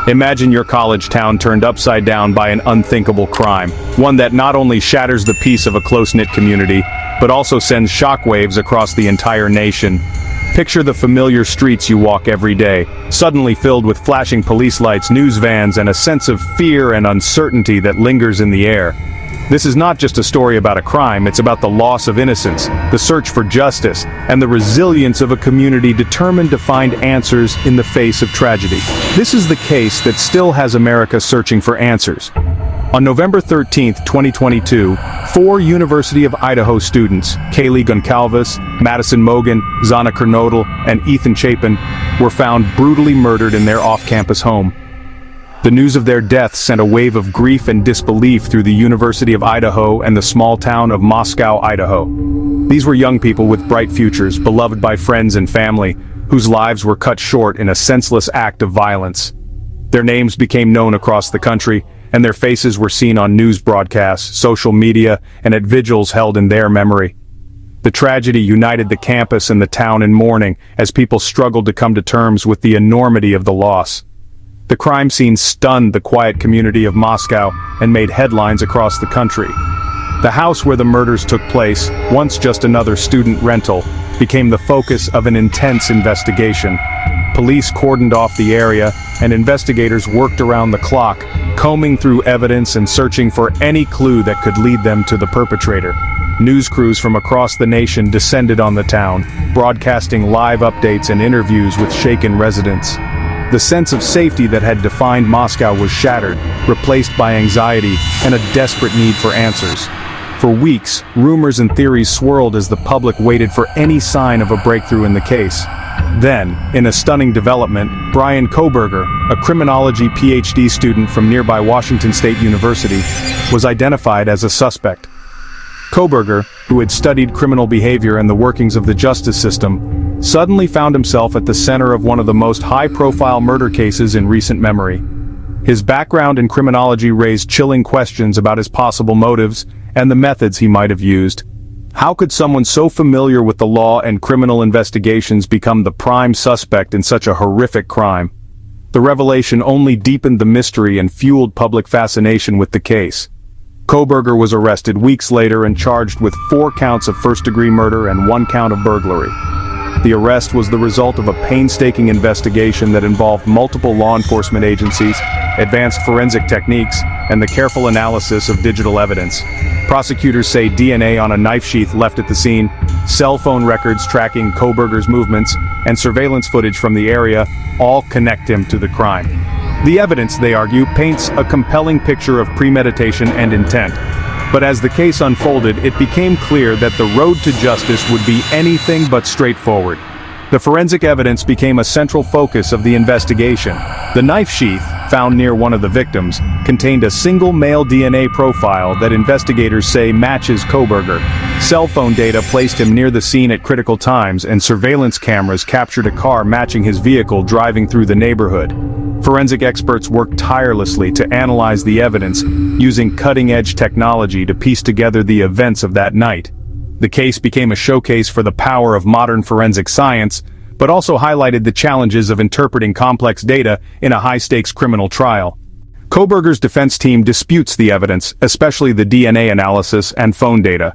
Imagine your college town turned upside down by an unthinkable crime, one that not only shatters the peace of a close-knit community, but also sends shockwaves across the entire nation. Picture the familiar streets you walk every day, suddenly filled with flashing police lights, news vans, and a sense of fear and uncertainty that lingers in the air. This is not just a story about a crime, it's about the loss of innocence, the search for justice, and the resilience of a community determined to find answers in the face of tragedy. This is the case that still has America searching for answers. On November 13, 2022, 4 University of Idaho students, Kaylee Goncalves, Madison Mogan, Zana Kernodle, and Ethan Chapin, were found brutally murdered in their off-campus home. The news of their deaths sent a wave of grief and disbelief through the University of Idaho and the small town of Moscow, Idaho. These were young people with bright futures, beloved by friends and family, whose lives were cut short in a senseless act of violence. Their names became known across the country, and their faces were seen on news broadcasts, social media, and at vigils held in their memory. The tragedy united the campus and the town in mourning as people struggled to come to terms with the enormity of the loss. The crime scene stunned the quiet community of Moscow and made headlines across the country. The house where the murders took place, once just another student rental, became the focus of an intense investigation. Police cordoned off the area, and investigators worked around the clock, combing through evidence and searching for any clue that could lead them to the perpetrator. News crews from across the nation descended on the town, broadcasting live updates and interviews with shaken residents. The sense of safety that had defined Moscow was shattered, replaced by anxiety and a desperate need for answers. For weeks, rumors and theories swirled as the public waited for any sign of a breakthrough in the case. Then, in a stunning development, Bryan Kohberger, a criminology PhD student from nearby Washington State University, was identified as a suspect. Kohberger, who had studied criminal behavior and the workings of the justice system, suddenly found himself at the center of one of the most high-profile murder cases in recent memory. His background in criminology raised chilling questions about his possible motives and the methods he might have used. How could someone so familiar with the law and criminal investigations become the prime suspect in such a horrific crime? The revelation only deepened the mystery and fueled public fascination with the case. Kohberger was arrested weeks later and charged with 4 counts of first-degree murder and 1 count of burglary. The arrest was the result of a painstaking investigation that involved multiple law enforcement agencies, advanced forensic techniques, and the careful analysis of digital evidence. Prosecutors say DNA on a knife sheath left at the scene, cell phone records tracking Kohberger's movements, and surveillance footage from the area all connect him to the crime. The evidence, they argue, paints a compelling picture of premeditation and intent. But as the case unfolded, it became clear that the road to justice would be anything but straightforward. The forensic evidence became a central focus of the investigation. The knife sheath, found near one of the victims, contained a single male DNA profile that investigators say matches Kohberger. Cell phone data placed him near the scene at critical times, and surveillance cameras captured a car matching his vehicle driving through the neighborhood. Forensic experts worked tirelessly to analyze the evidence, using cutting-edge technology to piece together the events of that night. The case became a showcase for the power of modern forensic science, but also highlighted the challenges of interpreting complex data in a high-stakes criminal trial. Kohberger's defense team disputes the evidence, especially the DNA analysis and phone data.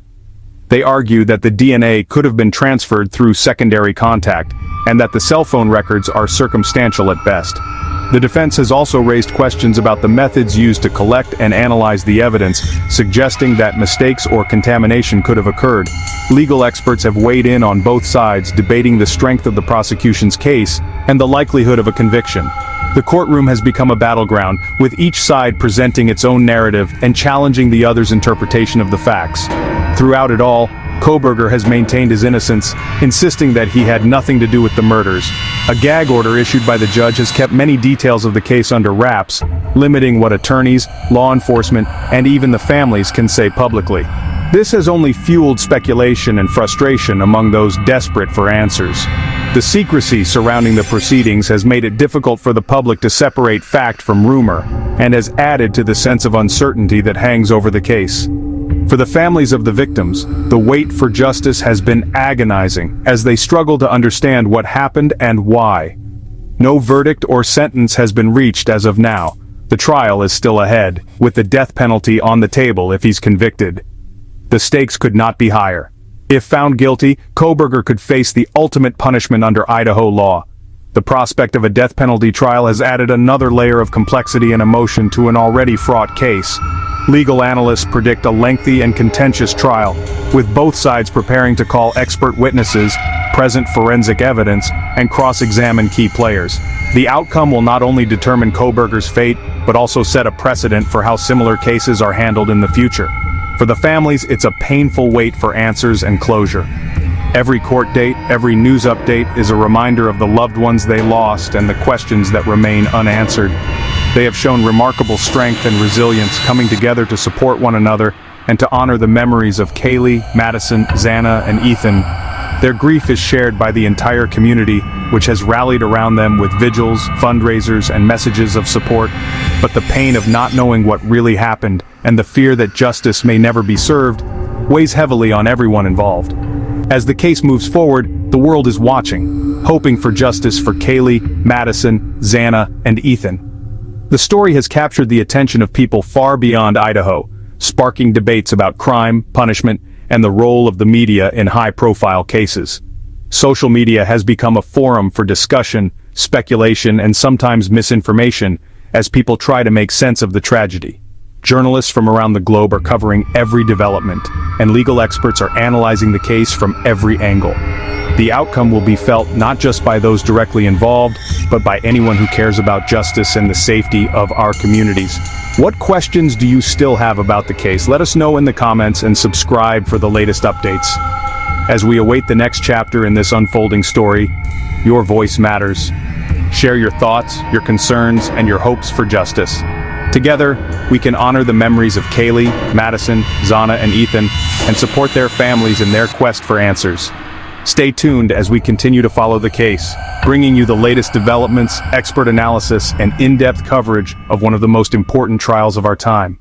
They argue that the DNA could have been transferred through secondary contact, and that the cell phone records are circumstantial at best. The defense has also raised questions about the methods used to collect and analyze the evidence, suggesting that mistakes or contamination could have occurred. Legal experts have weighed in on both sides, debating the strength of the prosecution's case and the likelihood of a conviction. The courtroom has become a battleground, with each side presenting its own narrative and challenging the other's interpretation of the facts. Throughout it all, Kohberger has maintained his innocence, insisting that he had nothing to do with the murders. A gag order issued by the judge has kept many details of the case under wraps, limiting what attorneys, law enforcement, and even the families can say publicly. This has only fueled speculation and frustration among those desperate for answers. The secrecy surrounding the proceedings has made it difficult for the public to separate fact from rumor, and has added to the sense of uncertainty that hangs over the case. For the families of the victims, the wait for justice has been agonizing as they struggle to understand what happened and why. No verdict or sentence has been reached as of now. The trial is still ahead, with the death penalty on the table if he's convicted. The stakes could not be higher. If found guilty, Kohberger could face the ultimate punishment under Idaho law. The prospect of a death penalty trial has added another layer of complexity and emotion to an already fraught case. Legal analysts predict a lengthy and contentious trial, with both sides preparing to call expert witnesses, present forensic evidence, and cross-examine key players. The outcome will not only determine Kohberger's fate, but also set a precedent for how similar cases are handled in the future. For the families, it's a painful wait for answers and closure. Every court date, every news update is a reminder of the loved ones they lost and the questions that remain unanswered. They have shown remarkable strength and resilience, coming together to support one another and to honor the memories of Kaylee, Madison, Xana, and Ethan. Their grief is shared by the entire community, which has rallied around them with vigils, fundraisers, and messages of support. But the pain of not knowing what really happened, and the fear that justice may never be served, weighs heavily on everyone involved. As the case moves forward, the world is watching, hoping for justice for Kaylee, Madison, Xana, and Ethan. The story has captured the attention of people far beyond Idaho, sparking debates about crime, punishment, and the role of the media in high-profile cases. Social media has become a forum for discussion, speculation, and sometimes misinformation as people try to make sense of the tragedy. Journalists from around the globe are covering every development, and legal experts are analyzing the case from every angle. The outcome will be felt not just by those directly involved, but by anyone who cares about justice and the safety of our communities. What questions do you still have about the case? Let us know in the comments and subscribe for the latest updates. As we await the next chapter in this unfolding story, your voice matters. Share your thoughts, your concerns, and your hopes for justice. Together, we can honor the memories of Kaylee, Madison, Xana, and Ethan, and support their families in their quest for answers. Stay tuned as we continue to follow the case, bringing you the latest developments, expert analysis, and in-depth coverage of one of the most important trials of our time.